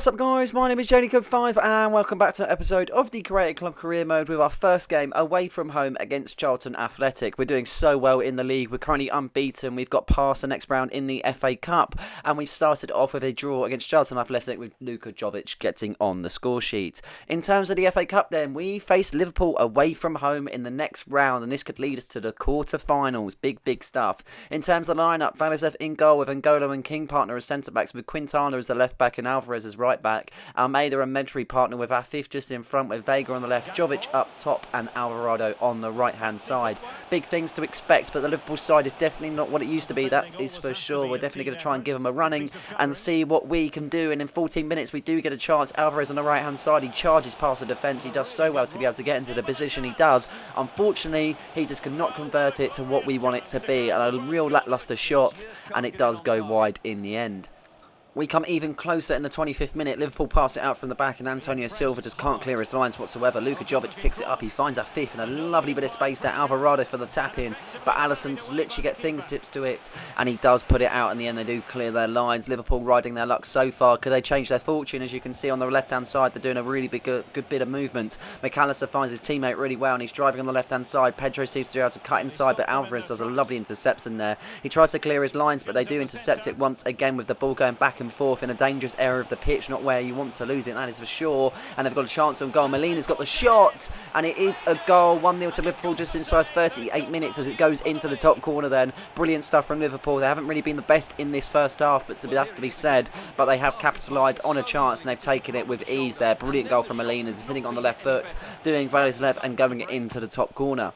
What's up guys, my name is JadyCub5 and welcome back to an episode of the Creative Club Career Mode with our first game away from home against Charlton Athletic. We're doing so well in the league, we're currently unbeaten, we've got past the next round in the FA Cup and we've started off with a draw against Charlton Athletic with Luka Jovic getting on the score sheet. In terms of the FA Cup then, we face Liverpool away from home in the next round and this could lead us to the quarterfinals. Big stuff. In terms of the lineup, Valizev in goal with N'Golo and King partner as centre backs with Quintana as the left back and Alvarez as right back. Almeida and Medri partner with Afif just in front with Vega on the left, Jovic up top and Alvarado on the right hand side. Big things to expect, but the Liverpool side is definitely not what it used to be, that is for sure. We're definitely going to try and give them a running and see what we can do, and in 14 minutes we do get a chance. Alvarez on the right hand side, he charges past the defence, he does so well to be able to get into the position he does. Unfortunately he just cannot convert it to what we want it to be, and a real lacklustre shot, and it does go wide in the end. We come even closer in the 25th minute. Liverpool pass it out from the back and Antonio Silva just can't clear his lines whatsoever. Luka Jovic picks it up. He finds a fifth and a lovely bit of space there. Alvarado for the tap in. But Alisson just literally get fingertips to it. And he does put it out in the end. They do clear their lines. Liverpool riding their luck so far. Could they change their fortune? As you can see on the left hand side, they're doing a really good bit of movement. McAllister finds his teammate really well and he's driving on the left hand side. Pedro seems to be able to cut inside, but Alvarez does a lovely interception there. He tries to clear his lines, but they do intercept it once again with the ball going back and forth in a dangerous area of the pitch, not where you want to lose it, that is for sure. And they've got a chance on goal. Molina's got the shot and it is a goal. 1-0 to Liverpool just inside 38 minutes as it goes into the top corner then. Brilliant stuff from Liverpool. They haven't really been the best in this first half, but that's to be said, but they have capitalised on a chance and they've taken it with ease there. Brilliant goal from Molina, hitting on the left foot, doing Valizev and going into the top corner.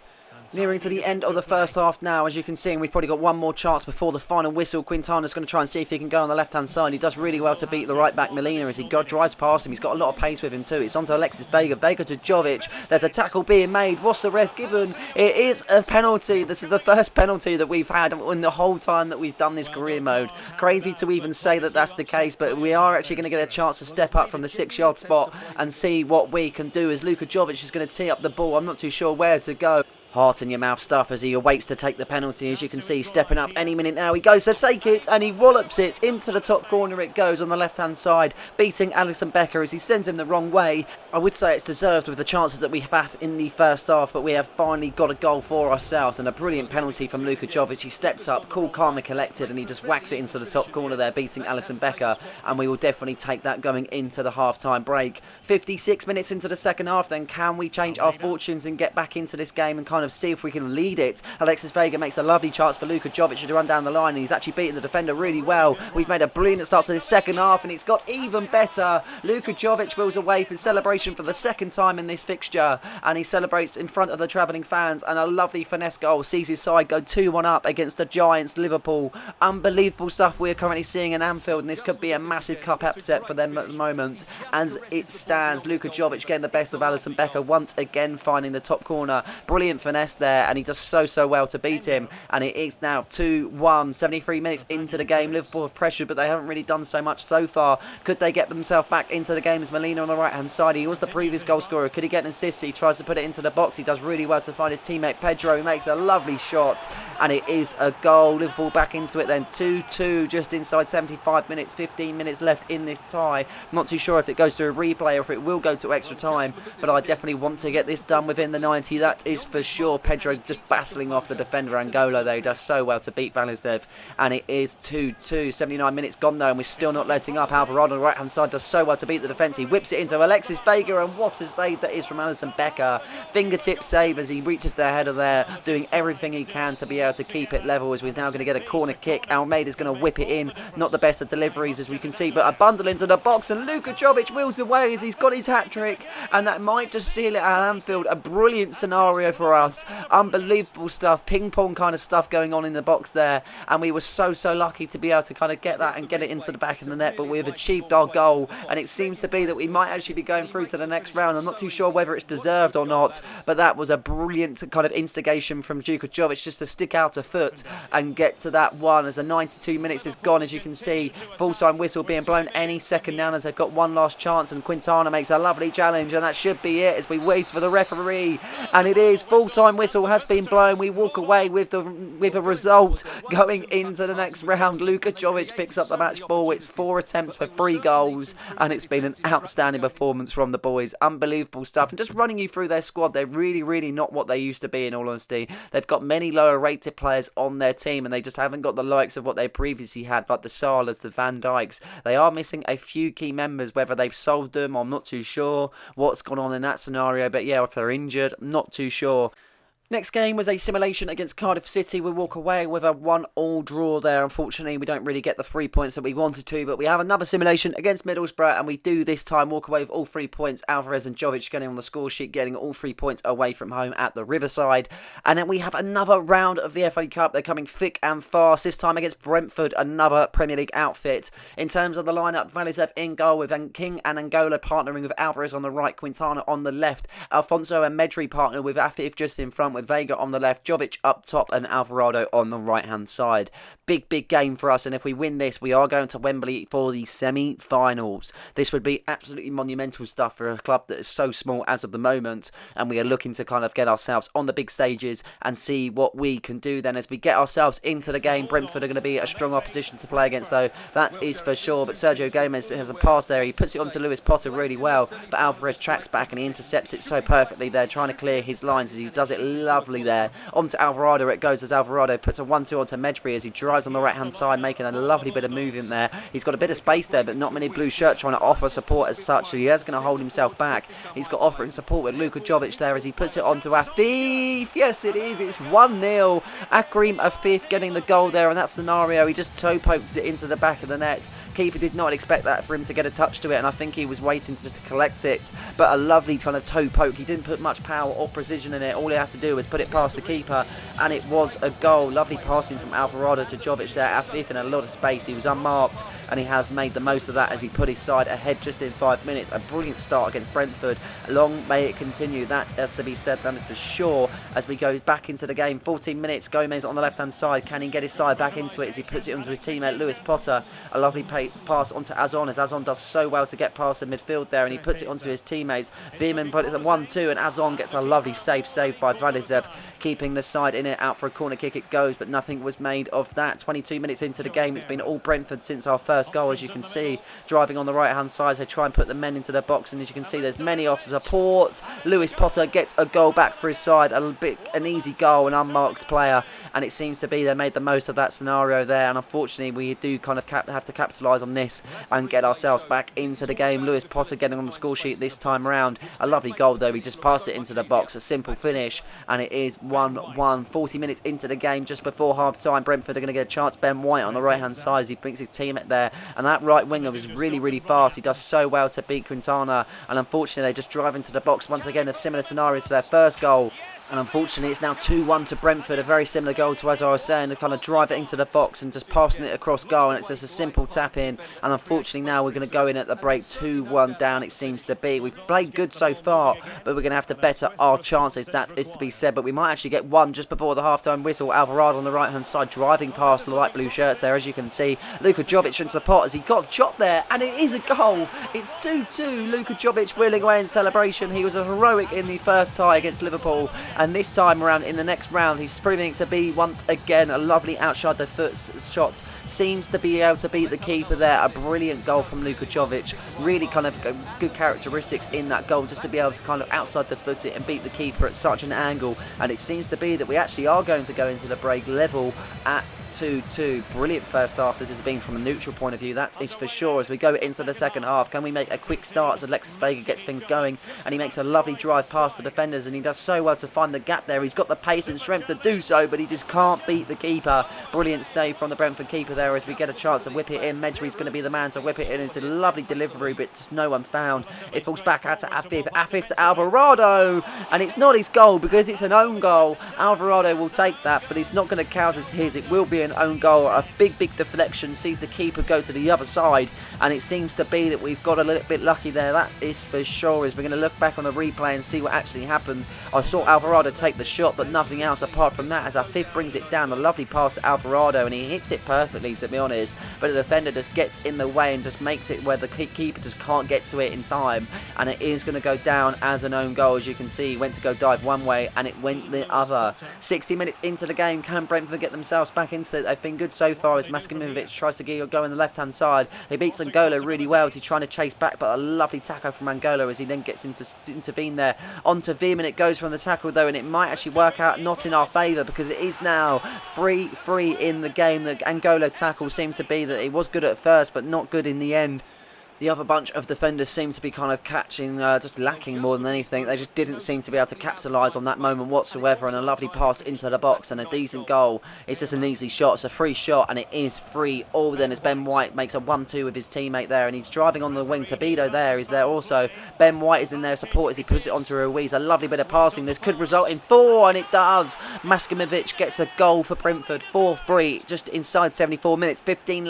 Nearing to the end of the first half now, as you can see, and we've probably got one more chance before the final whistle. Quintana's going to try and see if he can go on the left-hand side. He does really well to beat the right-back Molina as he drives past him. He's got a lot of pace with him too. It's on to Alexis Vega. Vega to Jovic. There's a tackle being made. What's the ref given? It is a penalty. This is the first penalty that we've had in the whole time that we've done this career mode. Crazy to even say that that's the case, but we are actually going to get a chance to step up from the 6-yard spot and see what we can do as Luka Jovic is going to tee up the ball. I'm not too sure where to go. Heart in your mouth stuff as he awaits to take the penalty. As you can see, stepping up any minute now. He goes to take it and he wallops it into the top corner. It goes on the left hand side, beating Alisson Becker as he sends him the wrong way. I would say it's deserved with the chances that we have had in the first half, but we have finally got a goal for ourselves and a brilliant penalty from Luka Jovic. He steps up, cool, calm and collected, and he just whacks it into the top corner there, beating Alisson Becker, and we will definitely take that going into the half-time break. 56 minutes into the second half then, can we change our fortunes and get back into this game and kind of see if we can lead it? Alexis Vega makes a lovely chance for Luka Jovic to run down the line, and he's actually beaten the defender really well. We've made a brilliant start to this second half and it's got even better. Luka Jovic wheels away for celebration for the second time in this fixture, and he celebrates in front of the travelling fans, and a lovely finesse goal sees his side go 2-1 up against the Giants Liverpool. Unbelievable stuff we're currently seeing in Anfield, and this could be a massive cup upset for them at the moment. As it stands, Luka Jovic getting the best of Alisson Becker, once again finding the top corner. Brilliant finesse there, and he does so well to beat him, and it is now 2-1. 73 minutes into the game. Liverpool have pressured, but they haven't really done so much so far. Could they get themselves back into the game? As Molina on the right hand side, he was the previous goal scorer. Could he get an assist? He tries to put it into the box. He does really well to find his teammate Pedro, who makes a lovely shot, and it is a goal. Liverpool back into it then. 2-2 just inside 75 minutes. 15 minutes left in this tie. Not too sure if it goes to a replay or if it will go to extra time, but I definitely want to get this done within the 90. That is for sure. Pedro just battling off the defender N'Golo there. He does so well to beat Valizev, and it is 2-2. 79 minutes gone though, and we're still not letting up. Alvarado on the right hand side does so well to beat the defence. He whips it into Alexis Vega, and what a save that is from Alisson Becker. Fingertip save as he reaches the header there, doing everything he can to be able to keep it level, as we're now going to get a corner kick. Almeida's going to whip it in. Not the best of deliveries as we can see, but a bundle into the box, and Luka Jovic wheels away as he's got his hat-trick, and that might just seal it at Anfield. A brilliant scenario for us. Unbelievable stuff, ping-pong kind of stuff going on in the box there, and we were so lucky to be able to kind of get that and get it into the back of the net, but we've achieved our goal, and it seems to be that we might actually be going through to the next round. I'm not too sure whether it's deserved or not, but that was a brilliant kind of instigation from Luka Jovic just to stick out a foot and get to that one, as the 92 minutes is gone. As you can see, full-time whistle being blown any second now as they've got one last chance, and Quintana makes a lovely challenge, and that should be it as we wait for the referee, and it is full half-time whistle has been blown. We walk away with a result going into the next round. Luka Jovic picks up the match ball. It's 4 attempts for 3 goals, and it's been an outstanding performance from the boys. Unbelievable stuff. And just running you through their squad, they're really not what they used to be, in all honesty. They've got many lower rated players on their team, and they just haven't got the likes of what they previously had, like the Salas, the Van Dijks. They are missing a few key members. Whether they've sold them, I'm not too sure what's gone on in that scenario. But yeah, if they're injured, I'm not too sure. Next game was a simulation against Cardiff City. We walk away with a 1-1 draw there. Unfortunately, we don't really get the 3 points that we wanted to, but we have another simulation against Middlesbrough, and we do this time walk away with all 3 points. Alvarez and Jovic getting on the score sheet, getting all 3 points away from home at the Riverside. And then we have another round of the FA Cup. They're coming thick and fast, this time against Brentford, another Premier League outfit. In terms of the lineup, Valizev in goal with King and Angola partnering with Alvarez on the right, Quintana on the left. Alfonso and Medri partner with Afif just in front, with Vega on the left, Jovic up top, and Alvarado on the right hand side. Big game for us, and if we win this, we are going to Wembley for the semi-finals. This would be absolutely monumental stuff for a club that is so small as of the moment, and we are looking to kind of get ourselves on the big stages and see what we can do then as we get ourselves into the game. Brentford are going to be a strong opposition to play against, though, that is for sure. But Sergio Gomez has a pass there. He puts it onto Lewis Potter really well, but Alvarez tracks back and he intercepts it so perfectly there, trying to clear his lines as he does it lovely there. Onto Alvarado it goes, as Alvarado puts a 1-2 onto Medri as he drives on the right hand side, making a lovely bit of movement there. He's got a bit of space there, but not many blue shirts trying to offer support as such, so he is going to hold himself back. He's got offering support with Luka Jovic there as he puts it onto Afif. Yes, it is. It's 1-0. Akrim Afif getting the goal there in that scenario. He just toe pokes it into the back of the net. Keeper did not expect that for him to get a touch to it, and I think he was waiting just to collect it, but a lovely kind of toe poke. He didn't put much power or precision in it. All he had to do was put it past the keeper, and it was a goal. Lovely passing from Alvarado to Jovic there. Afif in a lot of space. He was unmarked, and he has made the most of that as he put his side ahead just in 5 minutes. A brilliant start against Brentford. Long may it continue. That has to be said, that is for sure. As we go back into the game, 14 minutes. Gomez on the left hand side. Can he get his side back into it as he puts it onto his teammate Lewis Potter? A lovely pass onto Azon, as Azon does so well to get past the midfield there, and he puts it onto his teammates. Veerman put it at 1-2, and Azon gets a lovely save by Valizev, keeping the side in it. Out for a corner kick it goes, but nothing was made of that. 22 minutes into the game, it's been all Brentford since our first goal, as you can see. Driving on the right hand side, they try and put the men into their box, and as you can see, there's many off support. Lewis Potter gets a goal back for his side, an easy goal, an unmarked player, and it seems to be they made the most of that scenario there, and unfortunately we do kind of have to capitalise on this and get ourselves back into the game. Lewis Potter getting on the score sheet this time round. A lovely goal though, he just passed it into the box, a simple finish, and it is 1-1. 40 minutes into the game, just before half time, Brentford are going to get a chance. Ben White on the right hand side as he brings his teammate there, and that right winger was really fast. He does so well to beat Quintana, and unfortunately they just drive into the box once again. A similar scenario to their first goal. And unfortunately, it's now 2-1 to Brentford. A very similar goal to, as I was saying, to kind of drive it into the box and just passing it across goal. And it's just a simple tap in. And unfortunately, now we're going to go in at the break 2-1 down, it seems to be. We've played good so far, but we're going to have to better our chances. That is to be said. But we might actually get one just before the half-time whistle. Alvarado on the right-hand side, driving past the light blue shirts there, as you can see. Luka Jovic in support as he got shot there. And it is a goal. It's 2-2. Luka Jovic wheeling away in celebration. He was heroic in the first tie against Liverpool. And this time around, in the next round, he's proving to be once again a lovely outside the foot shot. Seems to be able to beat the keeper there. A brilliant goal from Luka Jovic. Really kind of good characteristics in that goal, just to be able to kind of outside the foot it and beat the keeper at such an angle. And it seems to be that we actually are going to go into the break level at 2-2. Brilliant first half this has been from a neutral point of view, that is for sure. As we go into the second half, can we make a quick start as Alexis Vega gets things going, and he makes a lovely drive past the defenders, and he does so well to find the gap there. He's got the pace and strength to do so, but he just can't beat the keeper. Brilliant save from the Brentford keeper there as we get a chance to whip it in. Medri's going to be the man to whip it in. It's a lovely delivery, but just no one found. It falls back out to Afif. Afif to Alvarado, and it's not his goal because it's an own goal. Alvarado will take that, but it's not going to count as his. It will be an own goal. A big deflection sees the keeper go to the other side, and it seems to be that we've got a little bit lucky there. That is for sure. As we're going to look back on the replay and see what actually happened. I saw Alvarado take the shot, but nothing else apart from that, as Afif brings it down. A lovely pass to Alvarado, and he hits it perfectly perfectly, to be honest, but the defender just gets in the way and just makes it where the keeper just can't get to it in time, and it is going to go down as an own goal. As you can see, he went to go dive one way and it went the other. 60 minutes into the game, can Brentford get themselves back into it? They've been good so far as Maskimovic tries to go on the left hand side. He beats Angola really well as he's trying to chase back, but a lovely tackle from Angola as he then gets into intervene there. Onto Vim, and it goes from the tackle though, and it might actually work out not in our favour, because it is now 3-3 in the game. The Angola tackle seemed to be that it was good at first but not good in the end. The other bunch of defenders seem to be kind of catching, just lacking more than anything. They just didn't seem to be able to capitalise on that moment whatsoever, and a lovely pass into the box and a decent goal. It's just an easy shot. It's a free shot, and it is 3-3 then as Ben White makes a 1-2 with his teammate there, and he's driving on the wing. Tabido there is there also. Ben White is in there support as he puts it onto Ruiz. A lovely bit of passing. This could result in 4, and it does. Maskimovic gets a goal for Brentford. 4-3 just inside 74 minutes. 15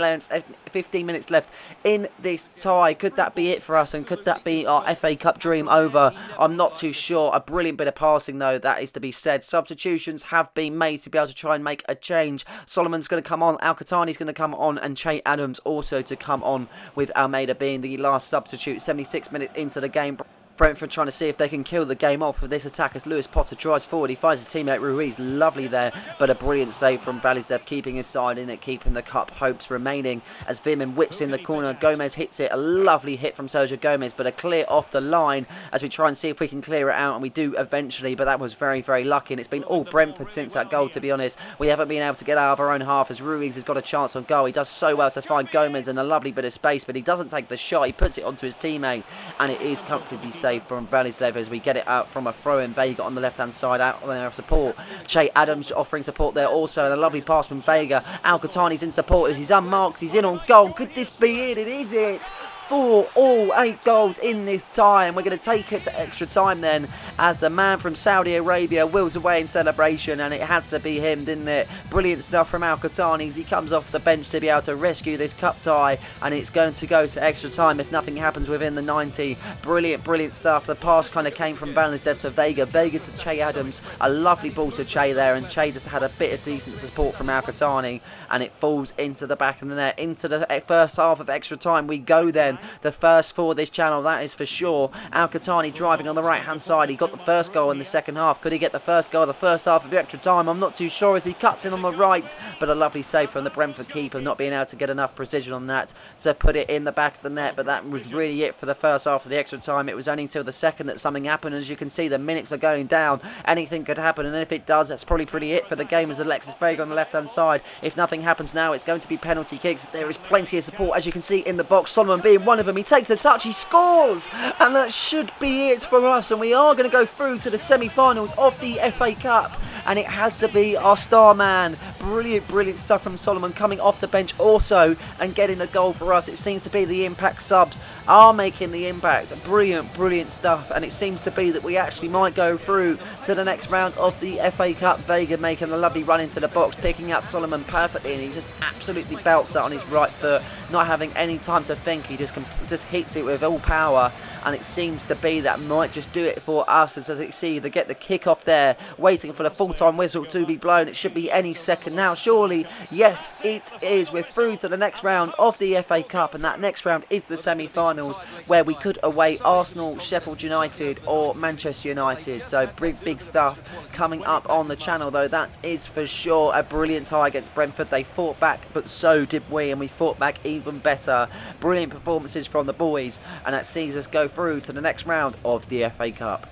minutes left in this tie. Could that be it for us, and could that be our FA Cup dream over? I'm not too sure. A brilliant bit of passing though, that is to be said. Substitutions have been made to be able to try and make a change. Solomon's going to come on, Al-Qahtani's going to come on, and Che Adams also to come on, with Almeida being the last substitute. 76 minutes into the game, Brentford trying to see if they can kill the game off with this attack as Lewis Potter drives forward. He finds his teammate Ruiz. Lovely there, but a brilliant save from Valizev, keeping his side in it, keeping the cup hopes remaining as Vimmen whips in the corner. Gomez hits it. A lovely hit from Sergio Gomez, but a clear off the line as we try and see if we can clear it out, and we do eventually, but that was very, very lucky, and it's been all Brentford since that goal, to be honest. We haven't been able to get out of our own half as Ruiz has got a chance on goal. He does so well to find Gomez in a lovely bit of space, but he doesn't take the shot. He puts it onto his teammate, and it is comfortably saved from Valizev as we get it out from a throw-in. Vega on the left-hand side, out on their support. Che Adams offering support there also, and a lovely pass from Vega. Al-Qahtani's in support as he's unmarked. He's in on goal. Could this be it? It is it. 8 goals in this tie, and we're going to take it to extra time then, as the man from Saudi Arabia wheels away in celebration, and it had to be him, didn't it? Brilliant stuff from Al-Qahtani as he comes off the bench to be able to rescue this cup tie, and it's going to go to extra time if nothing happens within the 90. Brilliant stuff. The pass kind of came from Valizev to Vega to Che Adams. A lovely ball to Che there, and Che just had a bit of decent support from Al-Qahtani, and it falls into the back of the net. Into the first half of extra time we go then. The first for this channel, that is for sure. Al-Qahtani driving on the right hand side. He got the first goal in the second half. Could he get the first goal the first half of the extra time? I'm not too sure as he cuts in on the right, but a lovely save from the Brentford keeper, not being able to get enough precision on that to put it in the back of the net. But that was really it for the first half of the extra time. It was only until the second that something happened. As you can see, the minutes are going down. Anything could happen, and if it does, that's probably pretty it for the game as Alexis Vega on the left hand side. If nothing happens now, it's going to be penalty kicks. There is plenty of support, as you can see in the box, Solomon being one of them. He takes the touch, he scores, and that should be it for us, and we are going to go through to the semi-finals of the FA Cup, and it had to be our star man. Brilliant stuff from Solomon coming off the bench also and getting the goal for us. It seems to be the impact subs are making the impact. Brilliant stuff, and it seems to be that we actually might go through to the next round of the FA Cup. Vega making a lovely run into the box, picking out Solomon perfectly, and he just absolutely belts that on his right foot, not having any time to think. He just hits it with all power, and it seems to be that might just do it for us. As you see, they get the kick off there, waiting for the full-time whistle to be blown. It should be any second now, surely. Yes, it is. We're through to the next round of the FA Cup, and that next round is the semi-finals, where we could await Arsenal, Sheffield United or Manchester United. So big stuff coming up on the channel, though, that is for sure. A brilliant tie against Brentford. They fought back, but so did we, and we fought back even better. Brilliant performances from the boys, and that sees us go through to the next round of the FA Cup.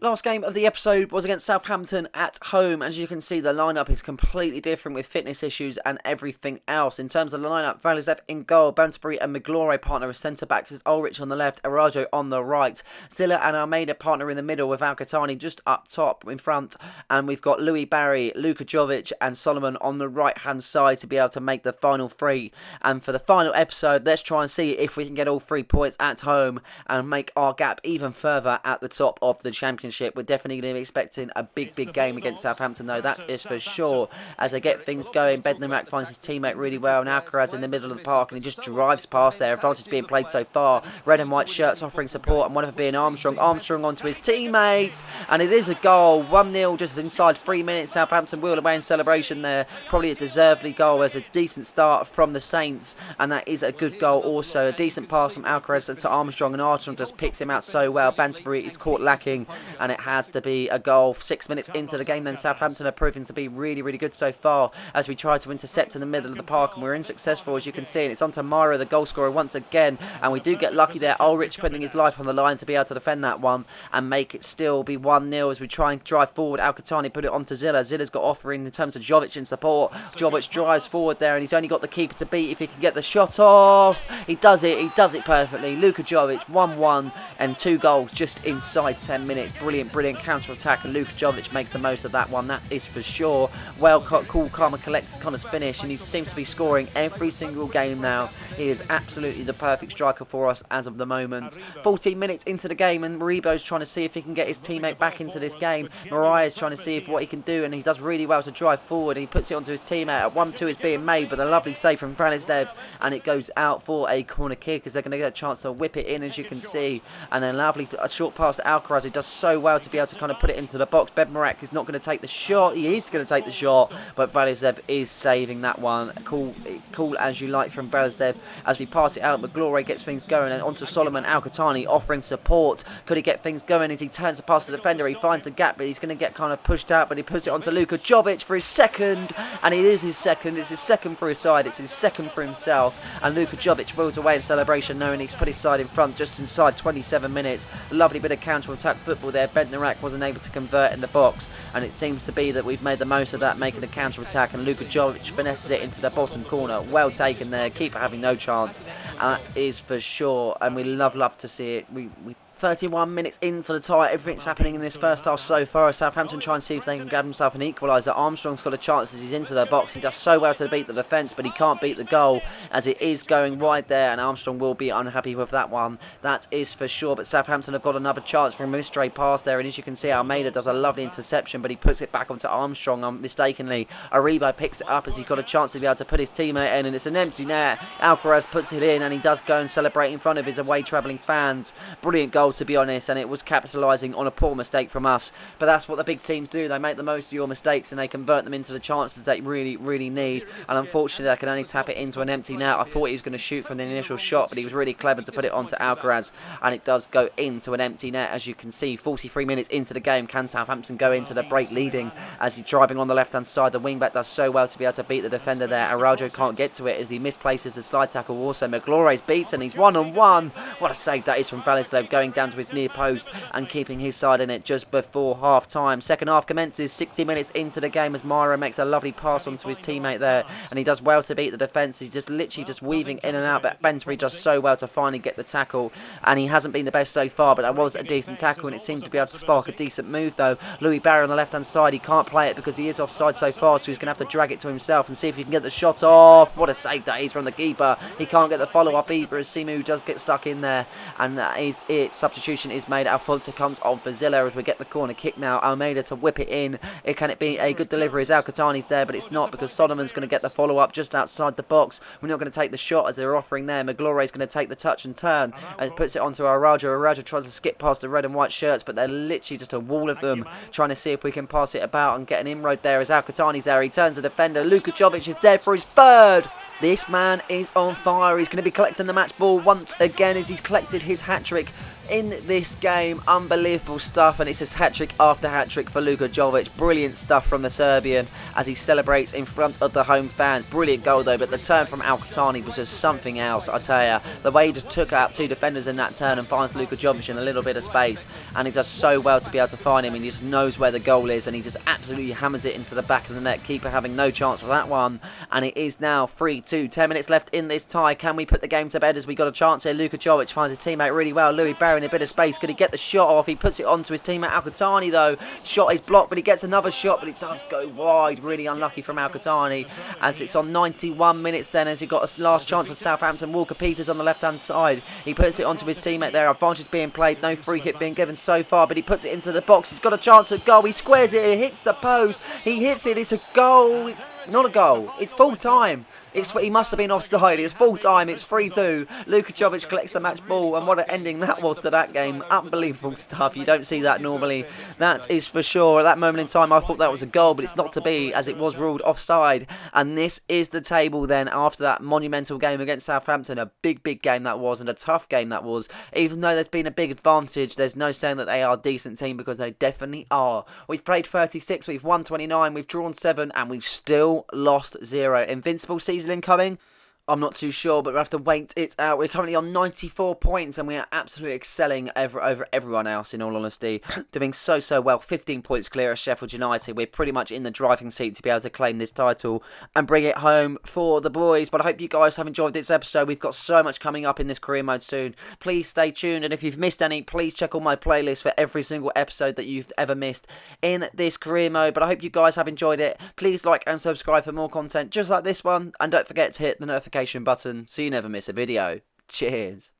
Last game of the episode was against Southampton at home. As you can see, the lineup is completely different with fitness issues and everything else. In terms of the lineup, Valizev in goal, Banterbury and Maglore partner as centre-backs, is Ulrich on the left, Arajo on the right, Zilla and Almeida partner in the middle with Al-Qahtani just up top in front, and we've got Louis Barry, Luka Jovic and Solomon on the right-hand side to be able to make the final three. And for the final episode, let's try and see if we can get all 3 points at home and make our gap even further at the top of the Championship. Championship. We're definitely going to be expecting a big game against Southampton, though, that is for sure. As they get things going, Bednarek finds his teammate really well, and Alcaraz in the middle of the park, and he just drives past there. Advantage being played so far. Red and white shirts offering support, and one of them being Armstrong. Armstrong onto his teammate, and it is a goal. 1-0 just inside 3 minutes. Southampton wheeled away in celebration there. Probably a deservedly goal. As a decent start from the Saints, and that is a good goal also. A decent pass from Alcaraz to Armstrong, and Armstrong just picks him out so well. Banterbury is caught lacking, and it has to be a goal. 6 minutes into the game then, Southampton are proving to be really good so far as we try to intercept in the middle of the park, and we're unsuccessful, as you can see, and it's on to Myra, the goal scorer, once again, and we do get lucky there. Ulrich putting his life on the line to be able to defend that one and make it still be 1-0 as we try and drive forward. Alcatani put it on to Zilla. Zilla's got offering in terms of Jovic in support. Jovic drives forward there, and he's only got the keeper to beat if he can get the shot off. He does it perfectly. Luka Jovic, 1-1 and 2 goals just inside 10 minutes. Brilliant counter-attack, and Luka Jovic makes the most of that one, that is for sure. Well, cool, calm and collected Connor's finish, and he seems to be scoring every single game now. He is absolutely the perfect striker for us as of the moment. 14 minutes into the game, and Maribo's trying to see if he can get his teammate back into this game. Mariah's trying to see what he can do, and he does really well to drive forward. He puts it onto his teammate. At 1-2 is being made, but a lovely save from Vranislav, and it goes out for a corner kick as they're going to get a chance to whip it in, as you can see. And then a short pass to Alcaraz, who does so well to be able to kind of put it into the box. Bednarek is not going to take the shot. He is going to take the shot, but Vranislav is saving that one. Cool as you like from Vranislav as we pass it out. McGlory gets things going, and onto Solomon. Alcatani offering support. Could he get things going as he turns to pass the defender? He finds the gap, but he's going to get kind of pushed out, but he puts it onto Luka Jovic for his second, and it is his second. It's his second for his side. It's his second for himself, and Luka Jovic wheels away in celebration, knowing he's put his side in front just inside 27 minutes. Lovely bit of counter-attack football there. Bednarek wasn't able to convert in the box, and it seems to be that we've made the most of that, making a counter-attack, and Luka Jovic finesses it into the bottom corner. Well taken there. Keeper having no chance, and that is for sure, and we love to see it. We 31 minutes into the tie, everything's happening in this first half so far. Southampton try and see if they can grab himself an equaliser. Armstrong's got a chance as he's into the box. He does so well to beat the defence, but he can't beat the goal as it is going wide there, and Armstrong will be unhappy with that one. That is for sure, but Southampton have got another chance from a mystery pass there, and as you can see, Almeida does a lovely interception, but he puts it back onto Armstrong mistakenly. Aribo picks it up as he's got a chance to be able to put his teammate in, and it's an empty net. Alcaraz puts it in, and he does go and celebrate in front of his away travelling fans. Brilliant goal, to be honest, and it was capitalising on a poor mistake from us, but that's what the big teams do. They make the most of your mistakes and they convert them into the chances they really need, and unfortunately they can only tap it into an empty net. I thought he was going to shoot from the initial shot, but he was really clever to put it onto Alcaraz, and it does go into an empty net, as you can see. 43 minutes into the game, can Southampton go into the break leading as he's driving on the left hand side? The wing-back does so well to be able to beat the defender there. Araujo can't get to it as he misplaces the slide tackle. Also McGlory's beaten, he's 1-on-1. What a save that is from Vranislav, going down to his near post and keeping his side in it just before half time. Second half commences 60 minutes into the game as Myra makes a lovely pass onto his teammate there, and he does well to beat the defence. He's just literally just weaving in and out, but Benbury does so well to finally get the tackle, and he hasn't been the best so far, but that was a decent tackle, and it seemed to be able to spark a decent move though. Louis Barry on the left hand side, he can't play it because he is offside so far, so he's going to have to drag it to himself and see if he can get the shot off. What a save that is from the keeper. He can't get the follow up either as Simu does get stuck in there, and that is it. Substitution is made. Alfonso comes on for Zilla as we get the corner kick now. Almeida to whip it in. Can it be a good delivery as Alcatani's there, but it's not because Solomon's going to get the follow up just outside the box. We're not going to take the shot as they're offering there. McGlory's going to take the touch and turn and puts it onto Araujo. Araujo tries to skip past the red and white shirts, but they're literally just a wall of them trying to see if we can pass it about and get an inroad there as Alcatani's there. He turns the defender. Luka Jovic is there for his third. This man is on fire. He's going to be collecting the match ball once again as he's collected his hat-trick in this game. Unbelievable stuff, and it's a hat-trick after hat-trick for Luka Jovic. Brilliant stuff from the Serbian as he celebrates in front of the home fans. Brilliant goal though, but the turn from Alcatani was just something else, I tell you. The way he just took out two defenders in that turn and finds Luka Jovic in a little bit of space, and he does so well to be able to find him, and he just knows where the goal is, and he just absolutely hammers it into the back of the net. Keeper having no chance for that one, and it is now 3-2. 10 minutes left in this tie. Can we put the game to bed as we got a chance here? Luka Jovic finds his teammate really well. Louis Barry in a bit of space. Could he get the shot off? He puts it onto his teammate Al-Qahtani though. Shot is blocked, but he gets another shot, but it does go wide. Really unlucky from Al-Qahtani, as it's on 91 minutes then, as he got a last chance for Southampton. Walker-Peters on the left-hand side. He puts it onto his teammate there. Advantage being played. No free hit being given so far, but he puts it into the box. He's got a chance at goal. He squares it. It hits the post. He hits it. It's a goal. It's not a goal. It's full time. He must have been offside. It's full time. It's 3-2. Luka Jovic collects the match ball, and what an ending that was to that game. Unbelievable stuff. You don't see that normally. That is for sure. At that moment in time, I thought that was a goal, but it's not to be, as it was ruled offside. And this is the table then after that monumental game against Southampton. A big game that was, and a tough game that was. Even though there's been a big advantage, there's no saying that they are a decent team, because they definitely are. We've played 36, we've won 29, we've drawn 7, and we've still lost 0. Invincible season incoming? I'm not too sure, but we'll have to wait it out. We're currently on 94 points, and we are absolutely excelling over everyone else, in all honesty. Doing so well. 15 points clear of Sheffield United. We're pretty much in the driving seat to be able to claim this title and bring it home for the boys. But I hope you guys have enjoyed this episode. We've got so much coming up in this career mode soon. Please stay tuned, and if you've missed any, please check all my playlists for every single episode that you've ever missed in this career mode. But I hope you guys have enjoyed it. Please like and subscribe for more content just like this one, and don't forget to hit the notification button so you never miss a video. Cheers.